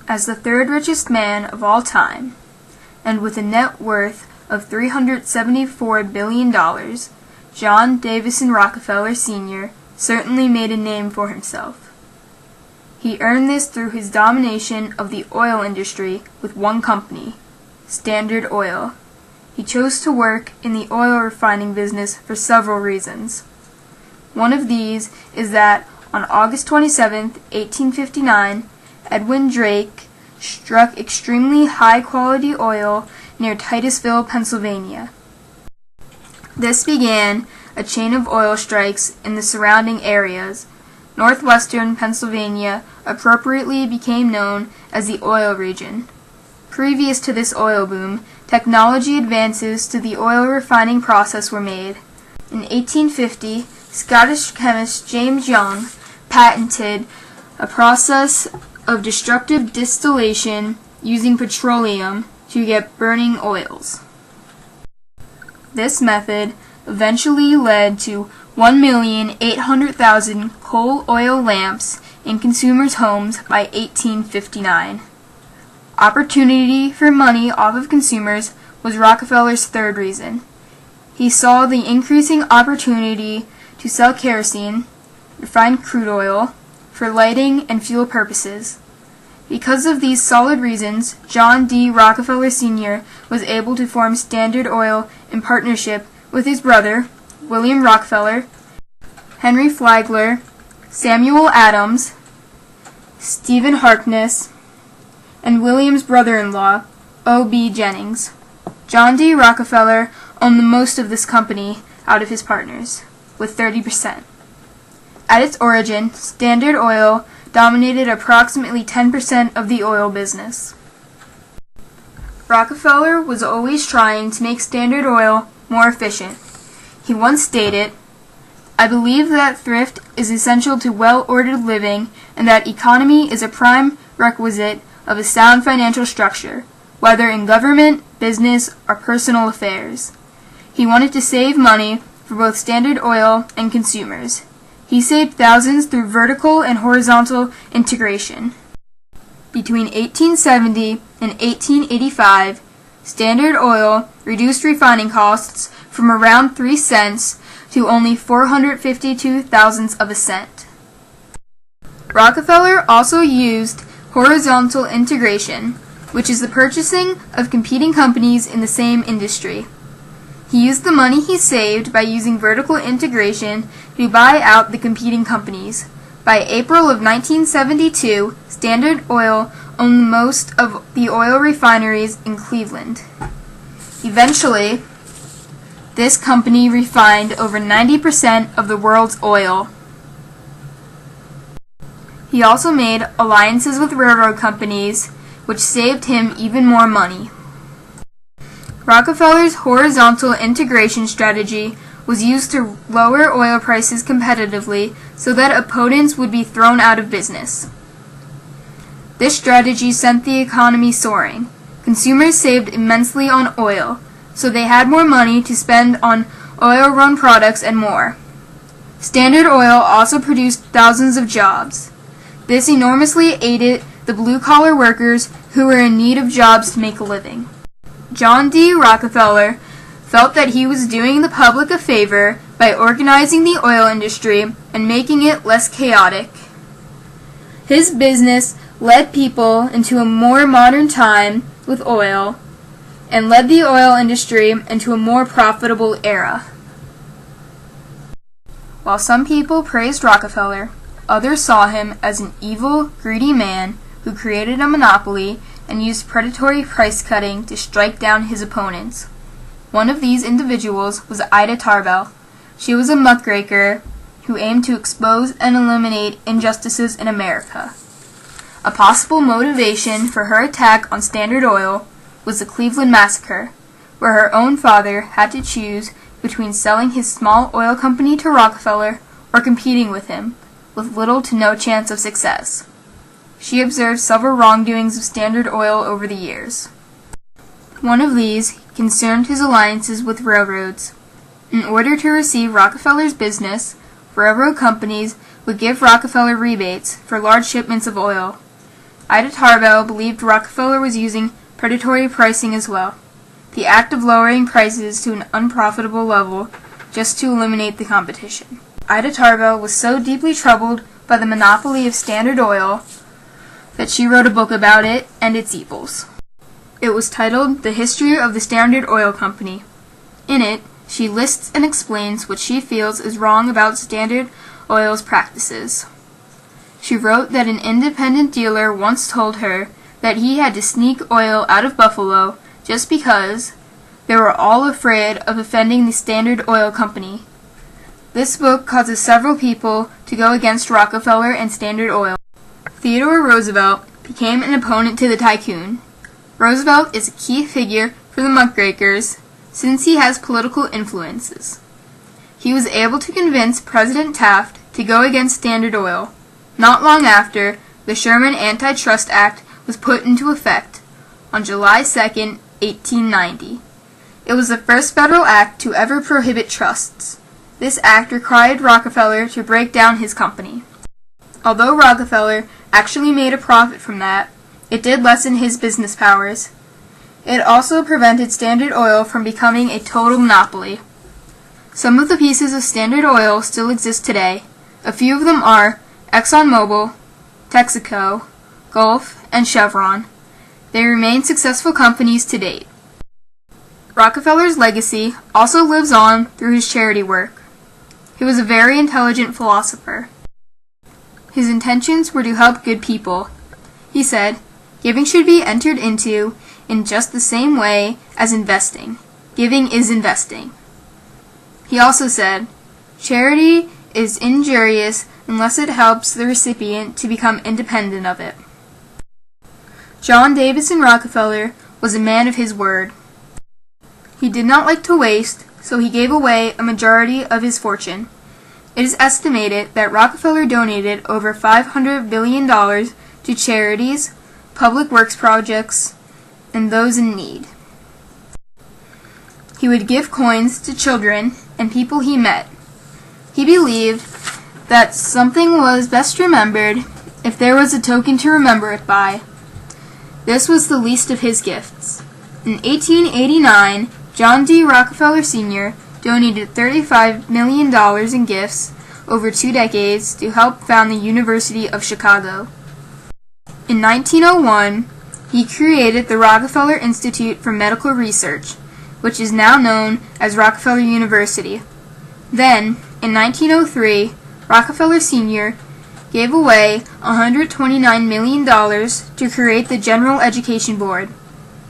as the third richest man of all time, and with a net worth of $374 billion, John Davison Rockefeller Sr. certainly made a name for himself. He earned this through his domination of the oil industry with one company, Standard Oil. He chose to work in the oil refining business for several reasons. One of these is that on August 27, 1859, Edwin Drake struck extremely high-quality oil near Titusville, Pennsylvania. This began a chain of oil strikes in the surrounding areas. Northwestern Pennsylvania appropriately became known as the Oil Region. Previous to this oil boom, technology advances to the oil refining process were made. In 1850, Scottish chemist James Young patented a process of destructive distillation using petroleum to get burning oils. This method eventually led to 1,800,000 coal oil lamps in consumers' homes by 1859. Opportunity for money off of consumers was Rockefeller's third reason. He saw the increasing opportunity to sell kerosene, refined crude oil, for lighting and fuel purposes. Because of these solid reasons, John D. Rockefeller Sr. was able to form Standard Oil in partnership with his brother, William Rockefeller, Henry Flagler, Samuel Adams, Stephen Harkness, and William's brother-in-law, O.B. Jennings. John D. Rockefeller owned the most of this company out of his partners, with 30%. At its origin, Standard Oil dominated approximately 10% of the oil business. Rockefeller was always trying to make Standard Oil more efficient. He once stated, "I believe that thrift is essential to well-ordered living and that economy is a prime requisite of a sound financial structure, whether in government, business, or personal affairs." He wanted to save money for both Standard Oil and consumers. He saved thousands through vertical and horizontal integration. Between 1870 and 1885, Standard Oil reduced refining costs from around 3 cents to only 452 thousandths of a cent. Rockefeller also used horizontal integration, which is the purchasing of competing companies in the same industry. He used the money he saved by using vertical integration to buy out the competing companies. By April of 1972, Standard Oil owned most of the oil refineries in Cleveland. Eventually, this company refined over 90% of the world's oil. He also made alliances with railroad companies, which saved him even more money. Rockefeller's horizontal integration strategy was used to lower oil prices competitively so that opponents would be thrown out of business. This strategy sent the economy soaring. Consumers saved immensely on oil, so they had more money to spend on oil-run products and more. Standard Oil also produced thousands of jobs. This enormously aided the blue-collar workers who were in need of jobs to make a living. John D. Rockefeller felt that he was doing the public a favor by organizing the oil industry and making it less chaotic. His business led people into a more modern time with oil and led the oil industry into a more profitable era. While some people praised Rockefeller, others saw him as an evil, greedy man who created a monopoly and used predatory price cutting to strike down his opponents. One of these individuals was Ida Tarbell. She was a muckraker who aimed to expose and eliminate injustices in America. A possible motivation for her attack on Standard Oil was the Cleveland Massacre, where her own father had to choose between selling his small oil company to Rockefeller or competing with him, with little to no chance of success. She observed several wrongdoings of Standard Oil over the years. One of these concerned his alliances with railroads. In order to receive Rockefeller's business, railroad companies would give Rockefeller rebates for large shipments of oil. Ida Tarbell believed Rockefeller was using predatory pricing as well, the act of lowering prices to an unprofitable level just to eliminate the competition. Ida Tarbell was so deeply troubled by the monopoly of Standard Oil that she wrote a book about it and its evils. It was titled The History of the Standard Oil Company. In it, she lists and explains what she feels is wrong about Standard Oil's practices. She wrote that an independent dealer once told her that he had to sneak oil out of Buffalo just because they were all afraid of offending the Standard Oil Company. This book causes several people to go against Rockefeller and Standard Oil. Theodore Roosevelt became an opponent to the tycoon. Roosevelt is a key figure for the muckrakers since he has political influences. He was able to convince President Taft to go against Standard Oil. Not long after, the Sherman Antitrust Act was put into effect on July 2, 1890. It was the first federal act to ever prohibit trusts. This act required Rockefeller to break down his company. Although Rockefeller actually made a profit from that, it did lessen his business powers. It also prevented Standard Oil from becoming a total monopoly. Some of the pieces of Standard Oil still exist today. A few of them are ExxonMobil, Texaco, Gulf, and Chevron. They remain successful companies to date. Rockefeller's legacy also lives on through his charity work. He was a very intelligent philosopher. His intentions were to help good people. He said, "Giving should be entered into in just the same way as investing. Giving is investing." He also said, "Charity is injurious unless it helps the recipient to become independent of it." John Davison Rockefeller was a man of his word. He did not like to waste, so he gave away a majority of his fortune. It is estimated that Rockefeller donated over $500 billion to charities, public works projects, and those in need. He would give coins to children and people he met. He believed that something was best remembered if there was a token to remember it by. This was the least of his gifts. In 1889, John D. Rockefeller Sr. donated $35 million in gifts over 2 decades to help found the University of Chicago. In 1901, he created the Rockefeller Institute for Medical Research, which is now known as Rockefeller University. Then, in 1903, Rockefeller Sr. gave away $129 million to create the General Education Board,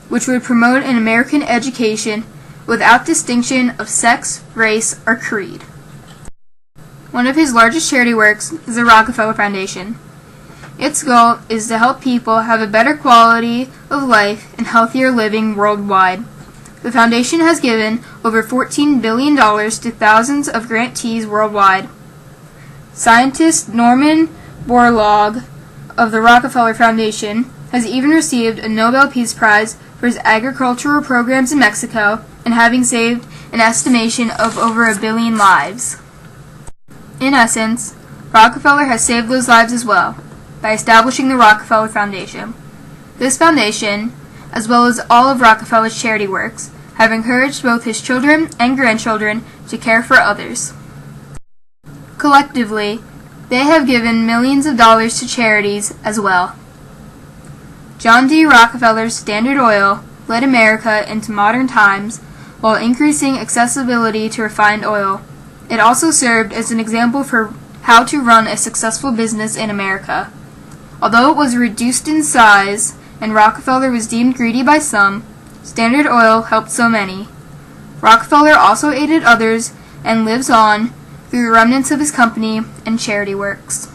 which would promote an American education without distinction of sex, race, or creed. One of his largest charity works is the Rockefeller Foundation. Its goal is to help people have a better quality of life and healthier living worldwide. The foundation has given over $14 billion to thousands of grantees worldwide. Scientist Norman Borlaug of the Rockefeller Foundation has even received a Nobel Peace Prize for his agricultural programs in Mexico and having saved an estimation of over 1 billion lives. In essence, Rockefeller has saved those lives as well by establishing the Rockefeller Foundation. This foundation, as well as all of Rockefeller's charity works, have encouraged both his children and grandchildren to care for others. Collectively, they have given millions of dollars to charities as well. John D. Rockefeller's Standard Oil led America into modern times while increasing accessibility to refined oil. It also served as an example for how to run a successful business in America. Although it was reduced in size and Rockefeller was deemed greedy by some, Standard Oil helped so many. Rockefeller also aided others and lives on through the remnants of his company and charity works.